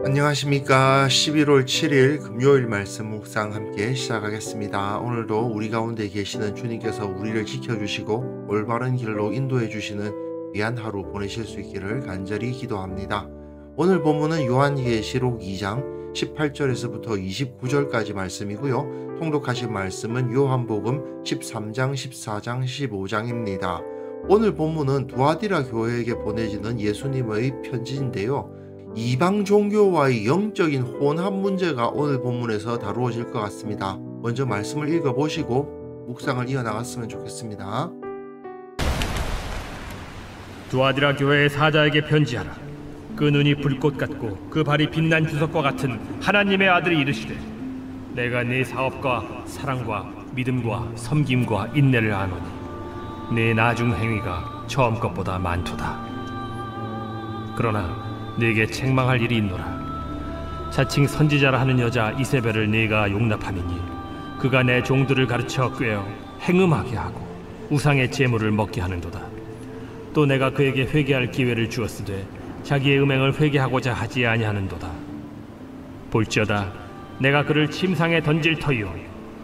안녕하십니까. 11월 7일 금요일 말씀 묵상 함께 시작하겠습니다. 오늘도 우리 가운데 계시는 주님께서 우리를 지켜주시고 올바른 길로 인도해 주시는 귀한 하루 보내실 수 있기를 간절히 기도합니다. 오늘 본문은 요한계시록 2장 18절에서부터 29절까지 말씀이고요. 통독하신 말씀은 요한복음 13장, 14장, 15장입니다. 오늘 본문은 두아디라 교회에게 보내지는 예수님의 편지인데요. 이방 종교와의 영적인 혼합 문제가 오늘 본문에서 다루어질 것 같습니다. 먼저 말씀을 읽어보시고 묵상을 이어나갔으면 좋겠습니다. 두아디라 교회의 사자에게 편지하라. 그 눈이 불꽃 같고 그 발이 빛난 주석과 같은 하나님의 아들이 이르시되, 내가 네 사업과 사랑과 믿음과 섬김과 인내를 아노니 네 나중 행위가 처음 것보다 많도다. 그러나 네게 책망할 일이 있노라. 자칭 선지자라 하는 여자 이세벨을 네가 용납함이니 그가 내 종들을 가르쳐 꾀어 행음하게 하고 우상의 제물을 먹게 하는도다. 또 내가 그에게 회개할 기회를 주었으되 자기의 음행을 회개하고자 하지 아니하는도다. 볼지어다, 내가 그를 침상에 던질 터이요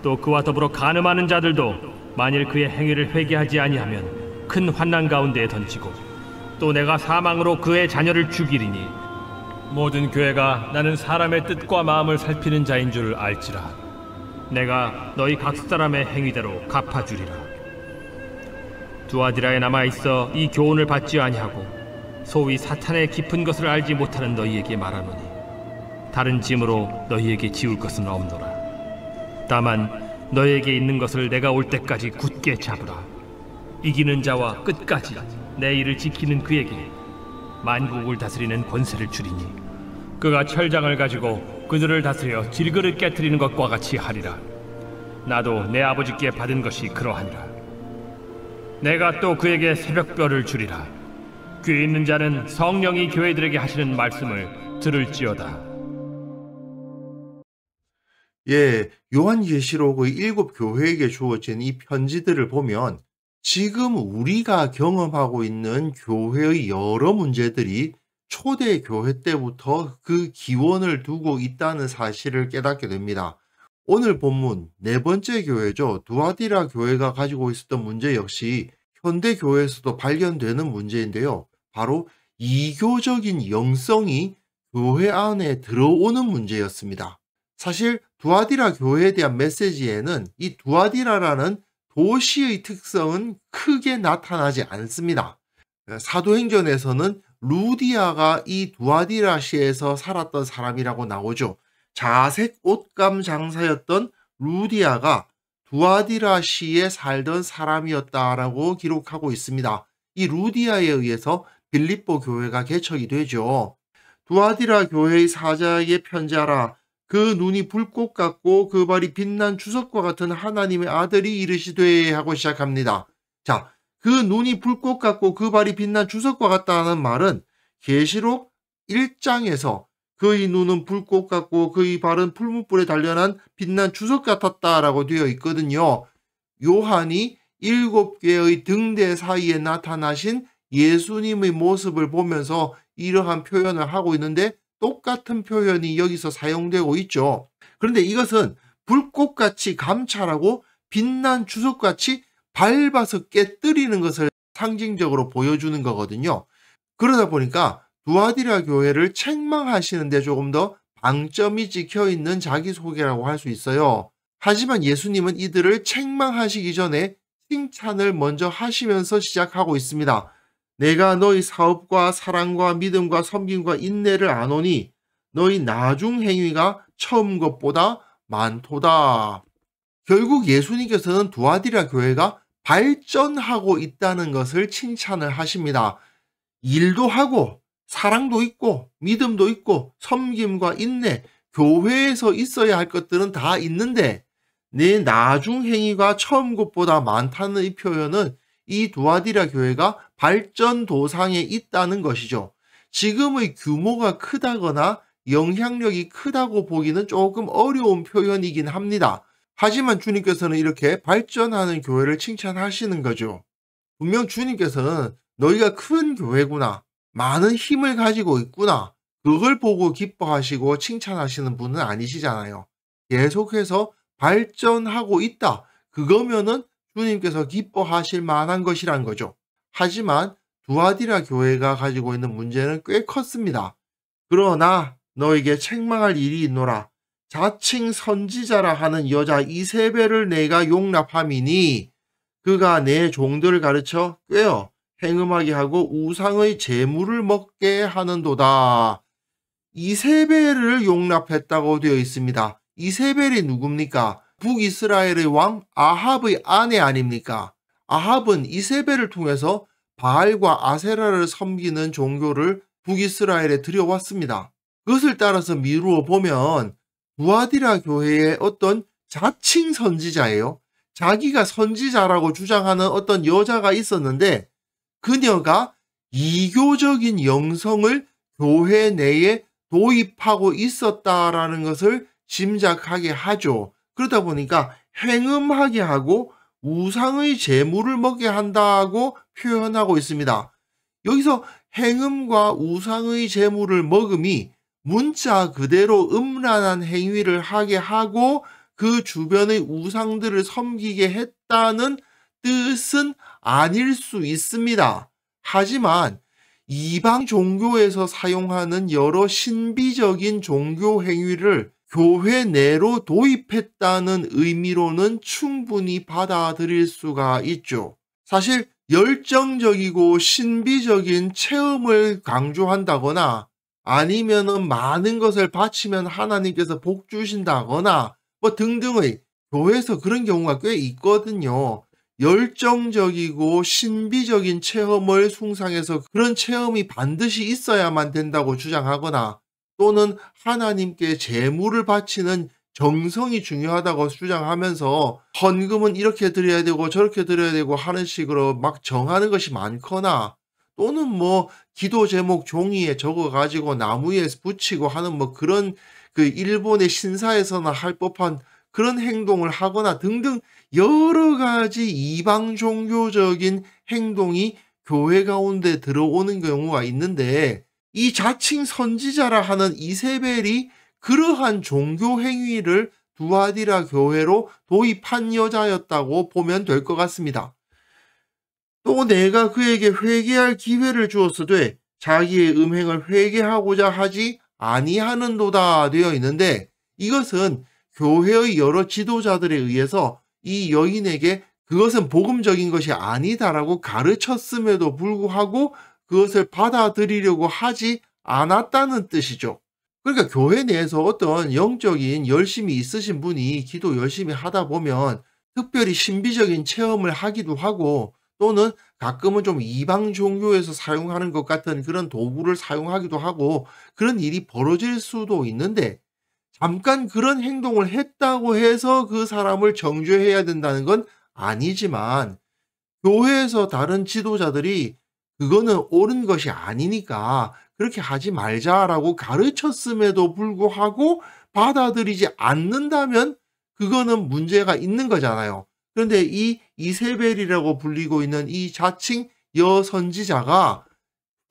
또 그와 더불어 간음하는 자들도 만일 그의 행위를 회개하지 아니하면 큰 환난 가운데에 던지고, 또 내가 사망으로 그의 자녀를 죽이리니 모든 교회가 나는 사람의 뜻과 마음을 살피는 자인 줄 알지라. 내가 너희 각 사람의 행위대로 갚아주리라. 두아디라에 남아있어 이 교훈을 받지 아니하고 소위 사탄의 깊은 것을 알지 못하는 너희에게 말하노니 다른 짐으로 너희에게 지울 것은 없노라. 다만 너희에게 있는 것을 내가 올 때까지 굳게 잡으라. 이기는 자와 끝까지 내 일을 지키는 그에게 만국을 다스리는 권세를 주리니 그가 철장을 가지고 그들을 다스려 질그릇 깨트리는 것과 같이 하리라. 나도 내 아버지께 받은 것이 그러하니라. 내가 또 그에게 새벽별을 주리라. 귀 있는 자는 성령이 교회들에게 하시는 말씀을 들을지어다. 요한계시록의 7교회에게 주어진 이 편지들을 보면 지금 우리가 경험하고 있는 교회의 여러 문제들이 초대 교회 때부터 그 기원을 두고 있다는 사실을 깨닫게 됩니다. 오늘 본문 네 번째 교회죠. 두아디라 교회가 가지고 있었던 문제 역시 현대 교회에서도 발견되는 문제인데요. 바로 이교적인 영성이 교회 안에 들어오는 문제였습니다. 사실 두아디라 교회에 대한 메시지에는 이 두아디라라는 도시의 특성은 크게 나타나지 않습니다. 사도행전에서는 루디아가 이 두아디라시에서 살았던 사람이라고 나오죠. 자색 옷감 장사였던 루디아가 두아디라시에 살던 사람이었다라고 기록하고 있습니다. 이 루디아에 의해서 빌립보 교회가 개척이 되죠. 두아디라 교회의 사자에게 편지하라. 그 눈이 불꽃 같고 그 발이 빛난 주석과 같은 하나님의 아들이 이르시되 하고 시작합니다. 자, 그 눈이 불꽃 같고 그 발이 빛난 주석과 같다는 말은 계시록 1장에서 그의 눈은 불꽃 같고 그의 발은 풀무불에 단련한 빛난 주석 같았다라고 되어 있거든요. 요한이 7개의 등대 사이에 나타나신 예수님의 모습을 보면서 이러한 표현을 하고 있는데 똑같은 표현이 여기서 사용되고 있죠. 그런데 이것은 불꽃같이 감찰하고 빛난 주석같이 밟아서 깨뜨리는 것을 상징적으로 보여주는 거거든요. 그러다 보니까 두아디라 교회를 책망하시는데 조금 더 방점이 찍혀있는 자기소개라고 할 수 있어요. 하지만 예수님은 이들을 책망하시기 전에 칭찬을 먼저 하시면서 시작하고 있습니다. 내가 너희 사업과 사랑과 믿음과 섬김과 인내를 아노니 너희 나중 행위가 처음 것보다 많도다. 결국 예수님께서는 두아디라 교회가 발전하고 있다는 것을 칭찬을 하십니다. 일도 하고 사랑도 있고 믿음도 있고 섬김과 인내, 교회에서 있어야 할 것들은 다 있는데 내 나중 행위가 처음 것보다 많다는 이 표현은 이 두아디라 교회가 발전 도상에 있다는 것이죠. 지금의 규모가 크다거나 영향력이 크다고 보기는 조금 어려운 표현이긴 합니다. 하지만 주님께서는 이렇게 발전하는 교회를 칭찬하시는 거죠. 분명 주님께서는 너희가 큰 교회구나, 많은 힘을 가지고 있구나, 그걸 보고 기뻐하시고 칭찬하시는 분은 아니시잖아요. 계속해서 발전하고 있다. 그거면은 주님께서 기뻐하실 만한 것이란 거죠. 하지만 두아디라 교회가 가지고 있는 문제는 꽤 컸습니다. 그러나 너에게 책망할 일이 있노라. 자칭 선지자라 하는 여자 이세벨을 내가 용납함이니 그가 내 종들을 가르쳐 꾀어 행음하게 하고 우상의 제물을 먹게 하는도다. 이세벨을 용납했다고 되어 있습니다. 이세벨이 누굽니까? 북이스라엘의 왕 아합의 아내 아닙니까? 아합은 이세벨을 통해서 바알과 아세라를 섬기는 종교를 북이스라엘에 들여왔습니다. 그것을 따라서 미루어 보면 두아디라 교회의 어떤 자칭 선지자예요. 자기가 선지자라고 주장하는 어떤 여자가 있었는데 그녀가 이교적인 영성을 교회 내에 도입하고 있었다라는 것을 짐작하게 하죠. 그러다 보니까 행음하게 하고 우상의 제물을 먹게 한다고 표현하고 있습니다. 여기서 행음과 우상의 제물을 먹음이 문자 그대로 음란한 행위를 하게 하고 그 주변의 우상들을 섬기게 했다는 뜻은 아닐 수 있습니다. 하지만 이방 종교에서 사용하는 여러 신비적인 종교 행위를 교회 내로 도입했다는 의미로는 충분히 받아들일 수가 있죠. 사실 열정적이고 신비적인 체험을 강조한다거나 아니면은 많은 것을 바치면 하나님께서 복 주신다거나 뭐 등등의 교회에서 그런 경우가 꽤 있거든요. 열정적이고 신비적인 체험을 숭상해서 그런 체험이 반드시 있어야만 된다고 주장하거나 또는 하나님께 제물을 바치는 정성이 중요하다고 주장하면서 헌금은 이렇게 드려야 되고 저렇게 드려야 되고 하는 식으로 막 정하는 것이 많거나 또는 뭐 기도 제목 종이에 적어 가지고 나무에 붙이고 하는 뭐 그런 그 일본의 신사에서나 할 법한 그런 행동을 하거나 등등 여러 가지 이방 종교적인 행동이 교회 가운데 들어오는 경우가 있는데 이 자칭 선지자라 하는 이세벨이 그러한 종교 행위를 두아디라 교회로 도입한 여자였다고 보면 될 것 같습니다. 또 내가 그에게 회개할 기회를 주었으되 자기의 음행을 회개하고자 하지 아니하는도다 되어 있는데 이것은 교회의 여러 지도자들에 의해서 이 여인에게 그것은 복음적인 것이 아니다라고 가르쳤음에도 불구하고 그것을 받아들이려고 하지 않았다는 뜻이죠. 그러니까 교회 내에서 어떤 영적인 열심이 있으신 분이 기도 열심히 하다 보면 특별히 신비적인 체험을 하기도 하고 또는 가끔은 좀 이방 종교에서 사용하는 것 같은 그런 도구를 사용하기도 하고 그런 일이 벌어질 수도 있는데 잠깐 그런 행동을 했다고 해서 그 사람을 정죄해야 된다는 건 아니지만 교회에서 다른 지도자들이 그거는 옳은 것이 아니니까 그렇게 하지 말자라고 가르쳤음에도 불구하고 받아들이지 않는다면 그거는 문제가 있는 거잖아요. 그런데 이 이세벨이라고 불리고 있는 이 자칭 여선지자가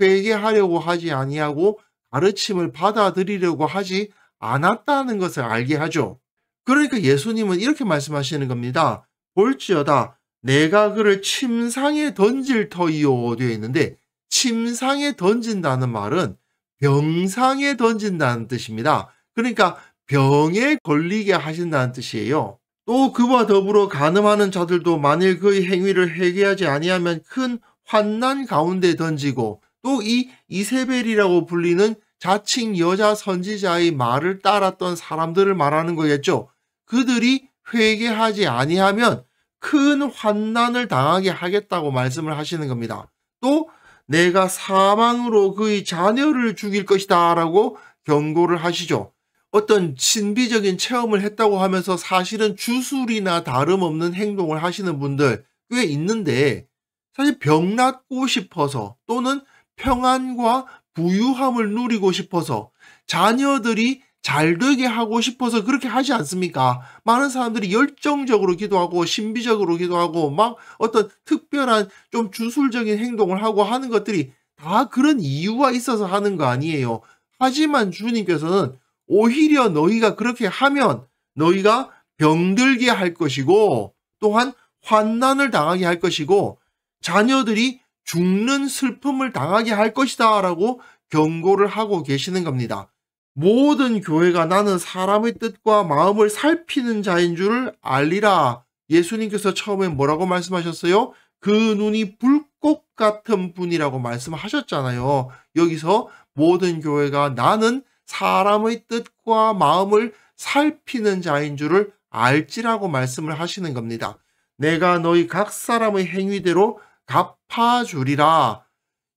회개하려고 하지 아니하고 가르침을 받아들이려고 하지 않았다는 것을 알게 하죠. 그러니까 예수님은 이렇게 말씀하시는 겁니다. 볼지어다 내가 그를 침상에 던질 터이요 되어 있는데 침상에 던진다는 말은 병상에 던진다는 뜻입니다. 그러니까 병에 걸리게 하신다는 뜻이에요. 또 그와 더불어 간음하는 자들도 만일 그의 행위를 회개하지 아니하면 큰 환난 가운데 던지고 또 이 이세벨이라고 불리는 자칭 여자 선지자의 말을 따랐던 사람들을 말하는 거겠죠. 그들이 회개하지 아니하면 큰 환난을 당하게 하겠다고 말씀을 하시는 겁니다. 또 내가 사망으로 그의 자녀를 죽일 것이다 라고 경고를 하시죠. 어떤 신비적인 체험을 했다고 하면서 사실은 주술이나 다름없는 행동을 하시는 분들 꽤 있는데 사실 병 낫고 싶어서 또는 평안과 부유함을 누리고 싶어서 자녀들이 잘 되게 하고 싶어서 그렇게 하지 않습니까? 많은 사람들이 열정적으로 기도하고 신비적으로 기도하고 막 어떤 특별한 좀 주술적인 행동을 하고 하는 것들이 다 그런 이유가 있어서 하는 거 아니에요. 하지만 주님께서는 오히려 너희가 그렇게 하면 너희가 병들게 할 것이고 또한 환난을 당하게 할 것이고 자녀들이 죽는 슬픔을 당하게 할 것이다 라고 경고를 하고 계시는 겁니다. 모든 교회가 나는 사람의 뜻과 마음을 살피는 자인 줄 알리라. 예수님께서 처음에 뭐라고 말씀하셨어요? 그 눈이 불꽃 같은 분이라고 말씀하셨잖아요. 여기서 모든 교회가 나는 사람의 뜻과 마음을 살피는 자인 줄을 알지라고 말씀을 하시는 겁니다. 내가 너희 각 사람의 행위대로 갚아주리라.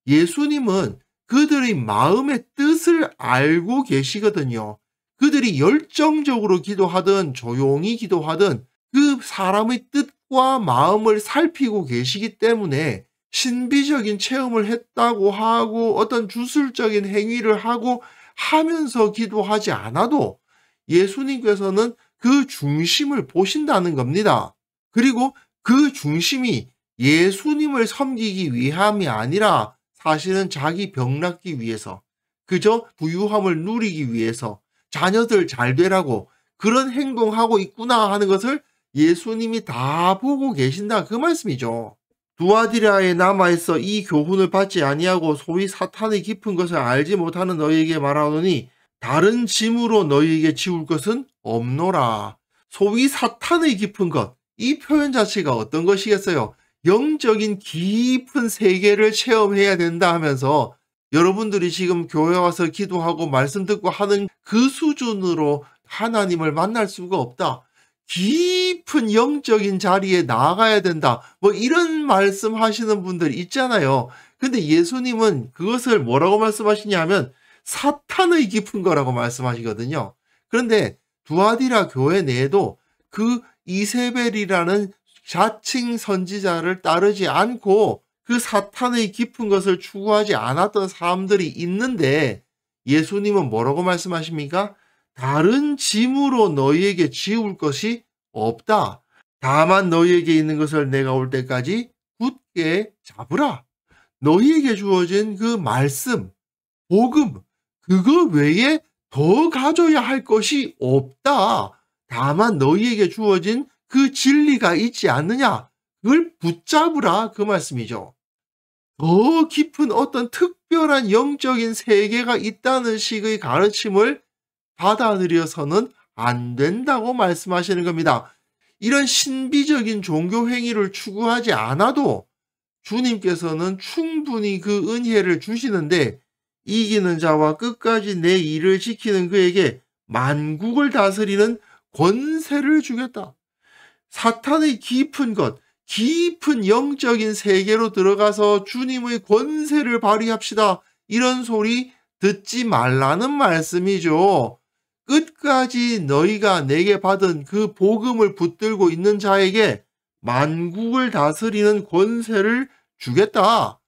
예수님은 그들의 마음의 뜻을 알고 계시거든요. 그들이 열정적으로 기도하든 조용히 기도하든 그 사람의 뜻과 마음을 살피고 계시기 때문에 신비적인 체험을 했다고 하고 어떤 주술적인 행위를 하고 하면서 기도하지 않아도 예수님께서는 그 중심을 보신다는 겁니다. 그리고 그 중심이 예수님을 섬기기 위함이 아니라 사실은 자기 병 낫기 위해서, 그저 부유함을 누리기 위해서 자녀들 잘 되라고 그런 행동하고 있구나 하는 것을 예수님이 다 보고 계신다 그 말씀이죠. 두아디라에 남아있어 이 교훈을 받지 아니하고 소위 사탄의 깊은 것을 알지 못하는 너희에게 말하노니 다른 짐으로 너희에게 지울 것은 없노라. 소위 사탄의 깊은 것, 이 표현 자체가 어떤 것이겠어요? 영적인 깊은 세계를 체험해야 된다 하면서 여러분들이 지금 교회 와서 기도하고 말씀 듣고 하는 그 수준으로 하나님을 만날 수가 없다. 깊은 영적인 자리에 나아가야 된다. 뭐 이런 말씀하시는 분들 있잖아요. 근데 예수님은 그것을 뭐라고 말씀하시냐면 사탄의 깊은 거라고 말씀하시거든요. 그런데 두아디라 교회 내에도 그 이세벨이라는 자칭 선지자를 따르지 않고 그 사탄의 깊은 것을 추구하지 않았던 사람들이 있는데 예수님은 뭐라고 말씀하십니까? 다른 짐으로 너희에게 지울 것이 없다. 다만 너희에게 있는 것을 내가 올 때까지 굳게 잡으라. 너희에게 주어진 그 말씀, 복음, 그거 외에 더 가져야 할 것이 없다. 다만 너희에게 주어진 그 진리가 있지 않느냐? 그걸 붙잡으라 그 말씀이죠. 더 깊은 어떤 특별한 영적인 세계가 있다는 식의 가르침을 받아들여서는 안 된다고 말씀하시는 겁니다. 이런 신비적인 종교 행위를 추구하지 않아도 주님께서는 충분히 그 은혜를 주시는데 이기는 자와 끝까지 내 일을 지키는 그에게 만국을 다스리는 권세를 주겠다. 사탄의 깊은 것, 깊은 영적인 세계로 들어가서 주님의 권세를 발휘합시다. 이런 소리 듣지 말라는 말씀이죠. 끝까지 너희가 내게 받은 그 복음을 붙들고 있는 자에게 만국을 다스리는 권세를 주겠다.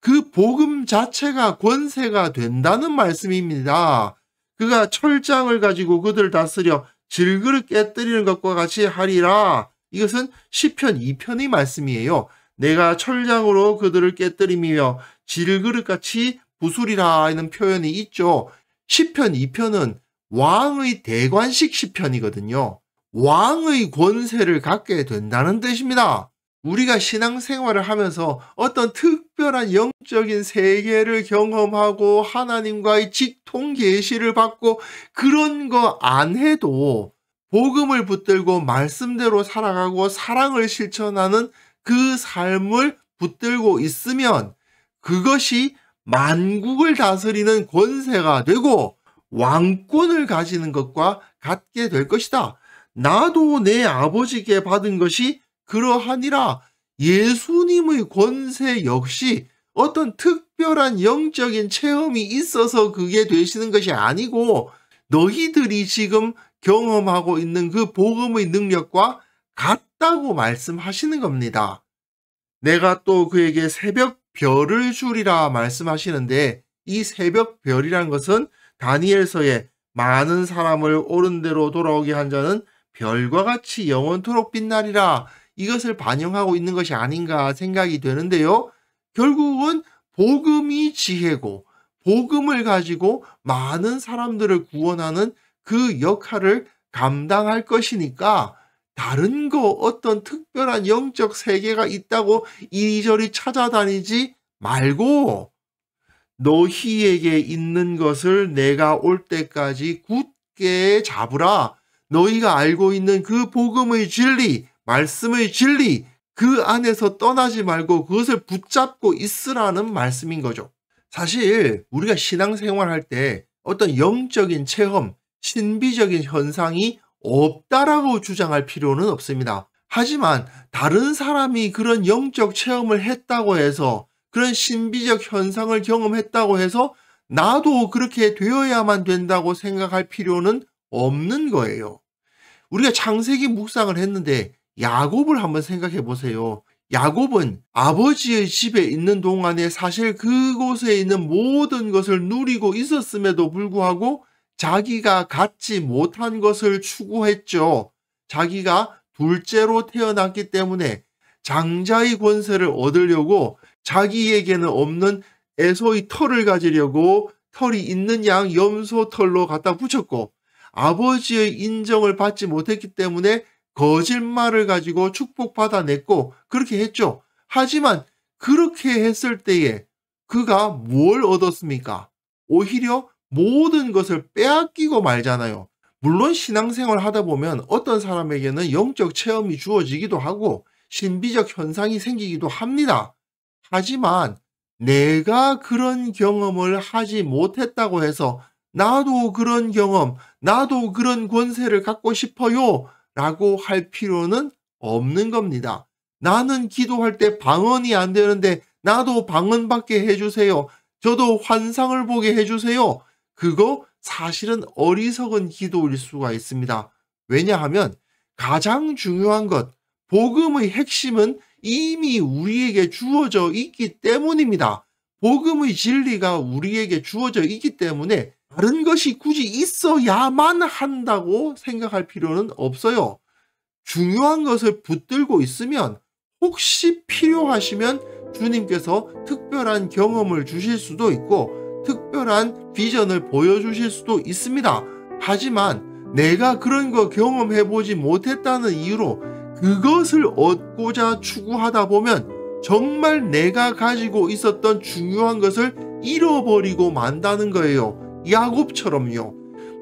그 복음 자체가 권세가 된다는 말씀입니다. 그가 철장을 가지고 그들을 다스려 질그릇 깨뜨리는 것과 같이 하리라. 이것은 시편 2편의 말씀이에요. 내가 철장으로 그들을 깨뜨리며 질그릇같이 부수리라 하는 표현이 있죠. 시편 2편은 왕의 대관식 시편이거든요. 왕의 권세를 갖게 된다는 뜻입니다. 우리가 신앙생활을 하면서 어떤 특별한 영적인 세계를 경험하고 하나님과의 직통 계시를 받고 그런 거 안 해도 복음을 붙들고 말씀대로 살아가고 사랑을 실천하는 그 삶을 붙들고 있으면 그것이 만국을 다스리는 권세가 되고 왕권을 가지는 것과 같게 될 것이다. 나도 내 아버지께 받은 것이 그러하니라. 예수님의 권세 역시 어떤 특별한 영적인 체험이 있어서 그게 되시는 것이 아니고 너희들이 지금 경험하고 있는 그 복음의 능력과 같다고 말씀하시는 겁니다. 내가 또 그에게 새벽 별을 주리라 말씀하시는데 이 새벽 별이라는 것은 다니엘서에 많은 사람을 옳은 대로 돌아오게 한 자는 별과 같이 영원토록 빛나리라. 이것을 반영하고 있는 것이 아닌가 생각이 되는데요. 결국은 복음이 지혜고 복음을 가지고 많은 사람들을 구원하는 그 역할을 감당할 것이니까 다른 거 어떤 특별한 영적 세계가 있다고 이리저리 찾아다니지 말고 너희에게 있는 것을 내가 올 때까지 굳게 잡으라. 너희가 알고 있는 그 복음의 진리, 말씀의 진리, 그 안에서 떠나지 말고 그것을 붙잡고 있으라는 말씀인 거죠. 사실 우리가 신앙생활할 때 어떤 영적인 체험, 신비적인 현상이 없다라고 주장할 필요는 없습니다. 하지만 다른 사람이 그런 영적 체험을 했다고 해서, 그런 신비적 현상을 경험했다고 해서 나도 그렇게 되어야만 된다고 생각할 필요는 없는 거예요. 우리가 창세기 묵상을 했는데 야곱을 한번 생각해 보세요. 야곱은 아버지의 집에 있는 동안에 사실 그곳에 있는 모든 것을 누리고 있었음에도 불구하고 자기가 갖지 못한 것을 추구했죠. 자기가 둘째로 태어났기 때문에 장자의 권세를 얻으려고 자기에게는 없는 에서의 털을 가지려고 털이 있는 양 염소 털로 갖다 붙였고, 아버지의 인정을 받지 못했기 때문에 거짓말을 가지고 축복받아냈고 그렇게 했죠. 하지만 그렇게 했을 때에 그가 뭘 얻었습니까? 오히려 모든 것을 빼앗기고 말잖아요. 물론 신앙생활 하다 보면 어떤 사람에게는 영적 체험이 주어지기도 하고 신비적 현상이 생기기도 합니다. 하지만 내가 그런 경험을 하지 못했다고 해서 나도 그런 경험, 나도 그런 권세를 갖고 싶어요 라고 할 필요는 없는 겁니다. 나는 기도할 때 방언이 안 되는데 나도 방언 받게 해주세요. 저도 환상을 보게 해주세요. 그거 사실은 어리석은 기도일 수가 있습니다. 왜냐하면 가장 중요한 것, 복음의 핵심은 이미 우리에게 주어져 있기 때문입니다. 복음의 진리가 우리에게 주어져 있기 때문에 다른 것이 굳이 있어야만 한다고 생각할 필요는 없어요. 중요한 것을 붙들고 있으면 혹시 필요하시면 주님께서 특별한 경험을 주실 수도 있고 특별한 비전을 보여주실 수도 있습니다. 하지만 내가 그런 거 경험해보지 못했다는 이유로 그것을 얻고자 추구하다 보면 정말 내가 가지고 있었던 중요한 것을 잃어버리고 만다는 거예요. 야곱처럼요.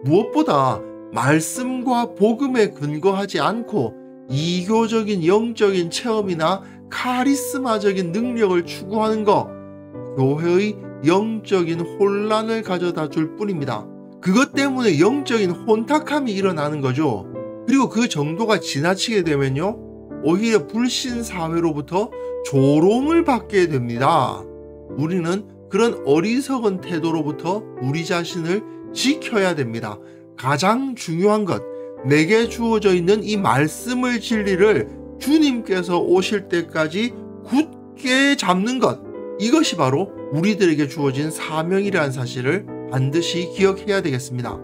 무엇보다 말씀과 복음에 근거하지 않고 이교적인 영적인 체험이나 카리스마적인 능력을 추구하는 것, 교회의 영적인 혼란을 가져다 줄 뿐입니다. 그것 때문에 영적인 혼탁함이 일어나는 거죠. 그리고 그 정도가 지나치게 되면요, 오히려 불신 사회로부터 조롱을 받게 됩니다. 우리는 그런 어리석은 태도로부터 우리 자신을 지켜야 됩니다. 가장 중요한 것, 내게 주어져 있는 이 말씀의 진리를 주님께서 오실 때까지 굳게 잡는 것, 이것이 바로 우리들에게 주어진 사명이라는 사실을 반드시 기억해야 되겠습니다.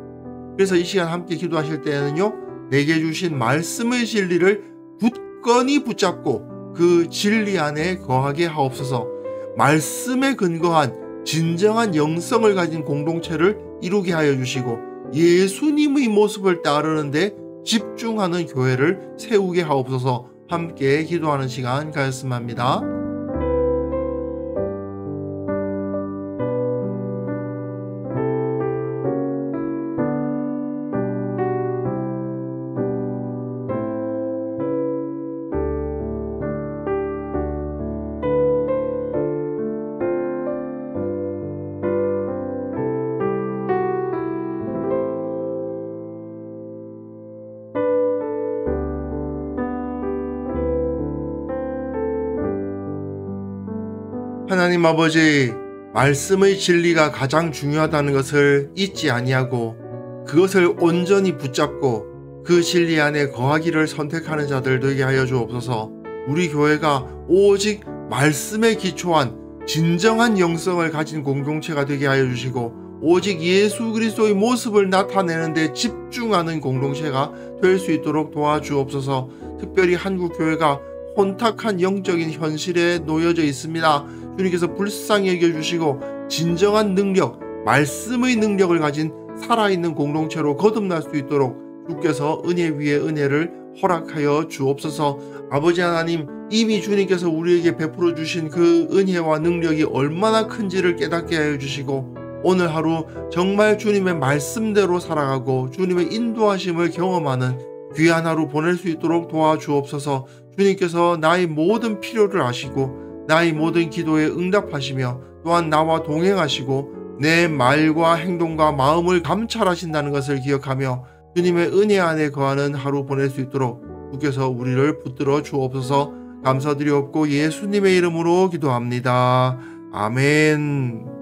그래서 이 시간 함께 기도하실 때에는요, 내게 주신 말씀의 진리를 굳건히 붙잡고 그 진리 안에 거하게 하옵소서. 말씀에 근거한 진정한 영성을 가진 공동체를 이루게 하여 주시고 예수님의 모습을 따르는데 집중하는 교회를 세우게 하옵소서. 함께 기도하는 시간 가졌으면 합니다. 하나님 아버지, 말씀의 진리가 가장 중요하다는 것을 잊지 아니하고 그것을 온전히 붙잡고 그 진리 안에 거하기를 선택하는 자들 되게 하여 주옵소서. 우리 교회가 오직 말씀에 기초한 진정한 영성을 가진 공동체가 되게 하여 주시고 오직 예수 그리스도의 모습을 나타내는 데 집중하는 공동체가 될 수 있도록 도와주옵소서. 특별히 한국 교회가 혼탁한 영적인 현실에 놓여져 있습니다. 주님께서 불쌍히 여겨주시고 진정한 능력, 말씀의 능력을 가진 살아있는 공동체로 거듭날 수 있도록 주께서 은혜 위에 은혜를 허락하여 주옵소서. 아버지 하나님, 이미 주님께서 우리에게 베풀어 주신 그 은혜와 능력이 얼마나 큰지를 깨닫게 하여 주시고, 오늘 하루 정말 주님의 말씀대로 살아가고 주님의 인도하심을 경험하는 귀한 하루 보낼 수 있도록 도와주옵소서. 주님께서 나의 모든 필요를 아시고 나의 모든 기도에 응답하시며 또한 나와 동행하시고 내 말과 행동과 마음을 감찰하신다는 것을 기억하며 주님의 은혜 안에 거하는 하루 보낼 수 있도록 주께서 우리를 붙들어 주옵소서. 감사드리옵고 예수님의 이름으로 기도합니다. 아멘.